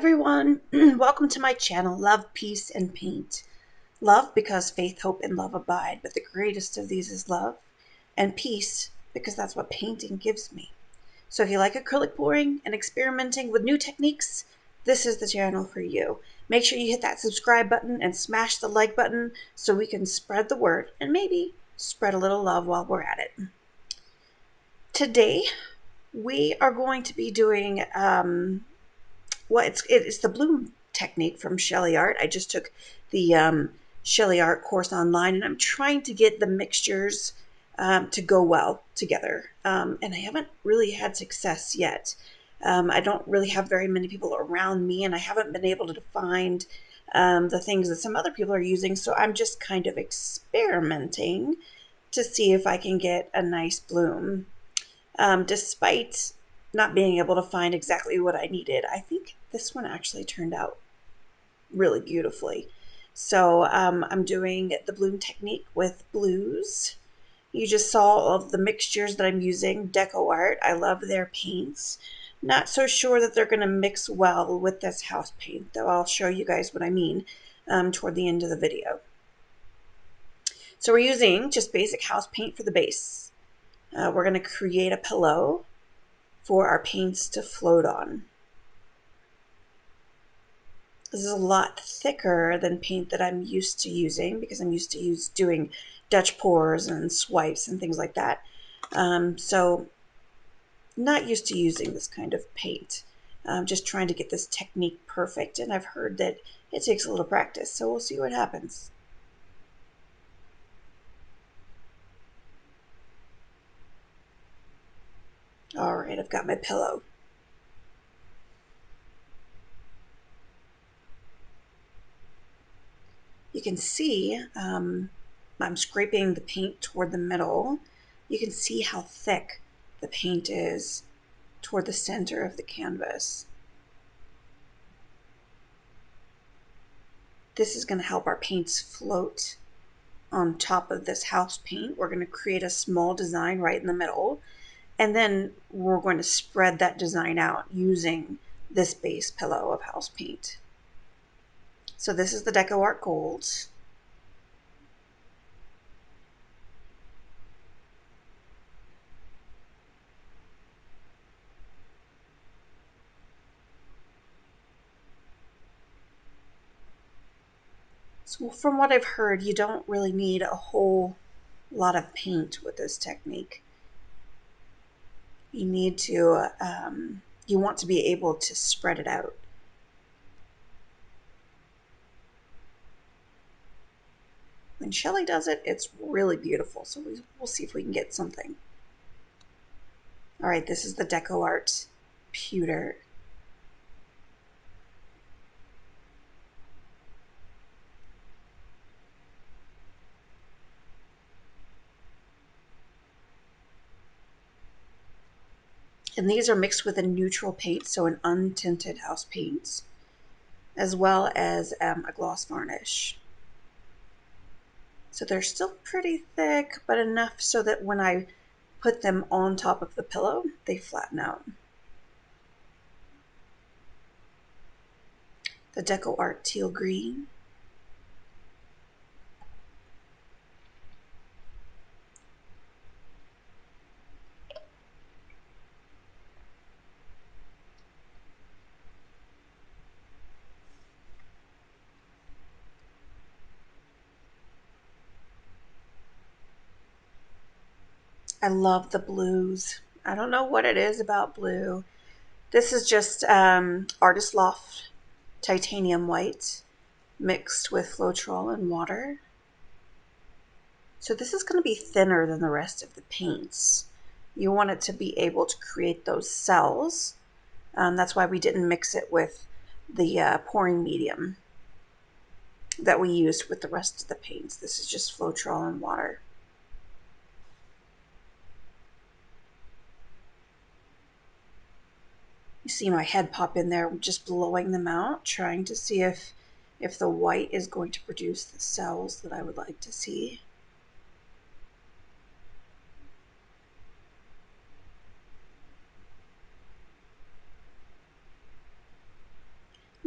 everyone, welcome to my channel, Love, Peace, and Paint. Love because faith, hope, and love abide, but the greatest of these is love, and peace because that's what painting gives me. So if you like acrylic pouring and experimenting with new techniques, this is the channel for you. Make sure you hit that subscribe button and smash the like button so we can spread the word and maybe spread a little love while we're at it. Today, we are going to be doing it's the bloom technique from Shelee Art. I just took the Shelee Art course online, and I'm trying to get the mixtures to go well together. And I haven't really had success yet. I don't really have very many people around me, and I haven't been able to find the things that some other people are using. So I'm just kind of experimenting to see if I can get a nice bloom. Despite not being able to find exactly what I needed, I think this one actually turned out really beautifully. So I'm doing the bloom technique with blues. You just saw all of the mixtures that I'm using. Deco Art, I love their paints. Not so sure that they're going to mix well with this house paint, though I'll show you guys what I mean toward the end of the video. So we're using just basic house paint for the base. We're going to create a pillow for our paints to float on. This is a lot thicker than paint that I'm used to using because I'm used to doing Dutch pours and swipes and things like that. So not used to using this kind of paint. I'm just trying to get this technique perfect, and I've heard that it takes a little practice, so we'll see what happens. All right, I've got my pillow. You can see I'm scraping the paint toward the middle. You can see how thick the paint is toward the center of the canvas. This is going to help our paints float on top of this house paint. We're going to create a small design right in the middle, and then we're going to spread that design out using this base pillow of house paint. So this is the Deco Art Gold. So from what I've heard, you don't really need a whole lot of paint with this technique. You need to, you want to be able to spread it out. When Shelee does it, it's really beautiful. So we'll see if we can get something. All right, this is the Deco Art Pewter. And these are mixed with a neutral paint, so an untinted house paint, as well as a gloss varnish. So they're still pretty thick, but enough so that when I put them on top of the pillow, they flatten out. The Deco Art Teal Green. I love the blues. I don't know what it is about blue. This is just Artist Loft Titanium White mixed with Floetrol and water. So this is going to be thinner than the rest of the paints. You want it to be able to create those cells. That's why we didn't mix it with the pouring medium that we used with the rest of the paints. This is just Floetrol and water. You see my head pop in there, just blowing them out, trying to see if the white is going to produce the cells that I would like to see.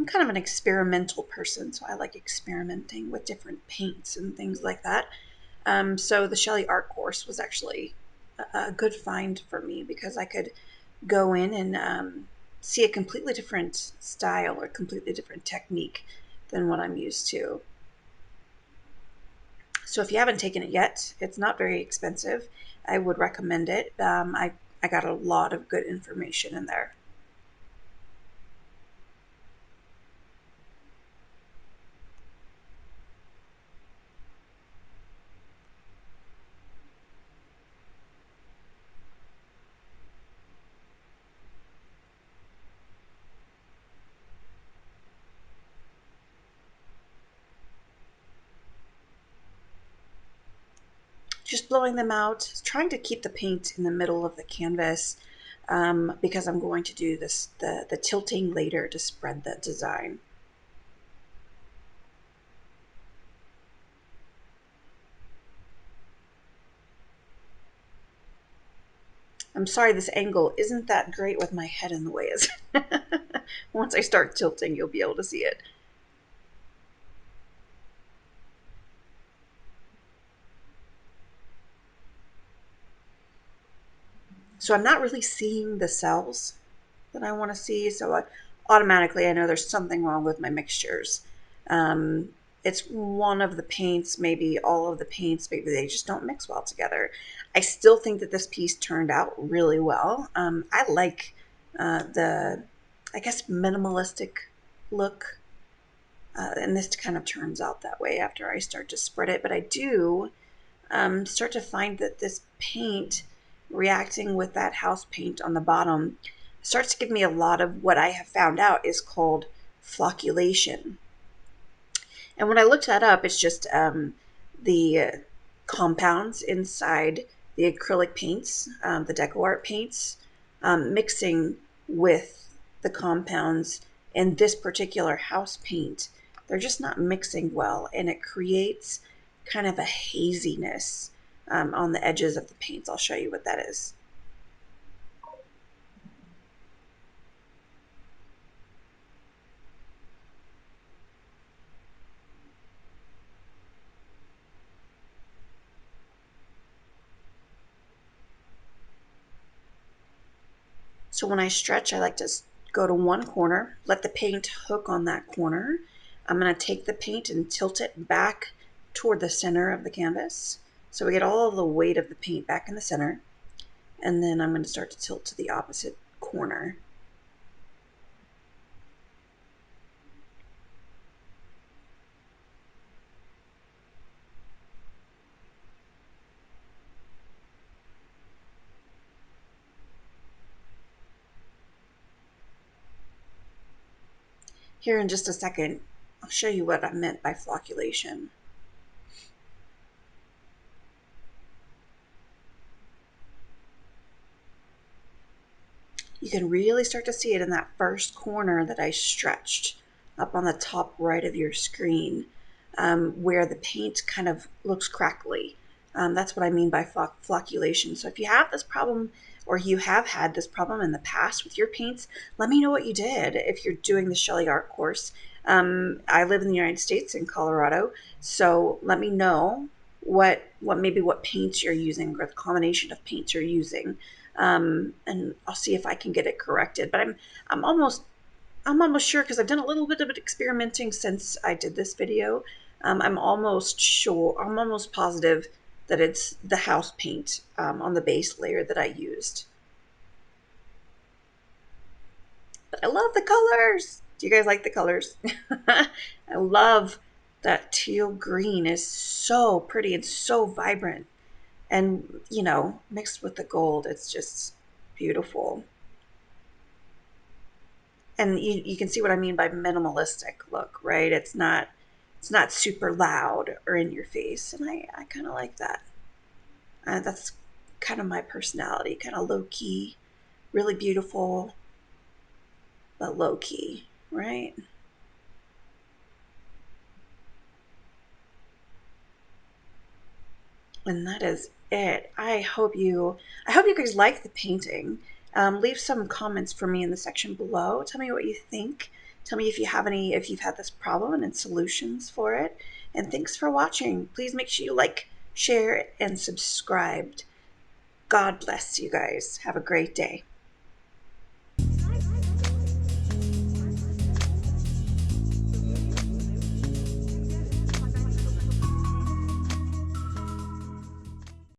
I'm kind of an experimental person, so I like experimenting with different paints and things like that. So the Shelee Art course was actually a good find for me because I could go in and see a completely different style or completely different technique than what I'm used to. So if you haven't taken it yet, it's not very expensive. I would recommend it. I got a lot of good information in there. Just blowing them out, trying to keep the paint in the middle of the canvas because I'm going to do the tilting later to spread the design. I'm sorry this angle isn't that great with my head in the way. Once I start tilting, you'll be able to see it. So I'm not really seeing the cells that I want to see. So automatically I know there's something wrong with my mixtures. Um, it's one of the paints, maybe all of the paints, maybe they just don't mix well together. I still think that this piece turned out really well. I like the, I guess, minimalistic look. And this kind of turns out that way after I start to spread it. But I do start to find that this paint reacting with that house paint on the bottom starts to give me a lot of what I have found out is called flocculation. And when I looked that up, it's just the compounds inside the acrylic paints, the deco art paints, mixing with the compounds in this particular house paint. They're just not mixing well, and it creates kind of a haziness on the edges of the paints. I'll show you what that is. So when I stretch, I like to go to one corner, let the paint hook on that corner. I'm going to take the paint and tilt it back toward the center of the canvas. So we get all of the weight of the paint back in the center. And then I'm going to start to tilt to the opposite corner. Here in just a second, I'll show you what I meant by flocculation. You can really start to see it in that first corner that I stretched up on the top right of your screen, where the paint kind of looks crackly. That's what I mean by flocculation. So if you have this problem or you have had this problem in the past with your paints, let me know what you did if you're doing the Shelee Art course. I live in the United States in Colorado, so let me know what paints you're using or the combination of paints you're using, and I'll see if I can get it corrected. But I'm almost I'm almost sure because I've done a little bit of experimenting since I did this video. I'm almost positive that it's the house paint on the base layer that I used. But I love the colors. Do you guys like the colors? I love that teal green is so pretty and so vibrant. And, mixed with the gold, it's just beautiful. And you can see what I mean by minimalistic look, right? It's not super loud or in your face, and I kind of like that. That's kind of my personality, kind of low key, really beautiful, but low key, right? And that is it. I hope you guys like the painting. Leave some comments for me in the section below. Tell me what you think. Tell me if you have any, if you've had this problem and solutions for it. And thanks for watching. Please make sure you like, share, and subscribe. God bless you guys. Have a great day.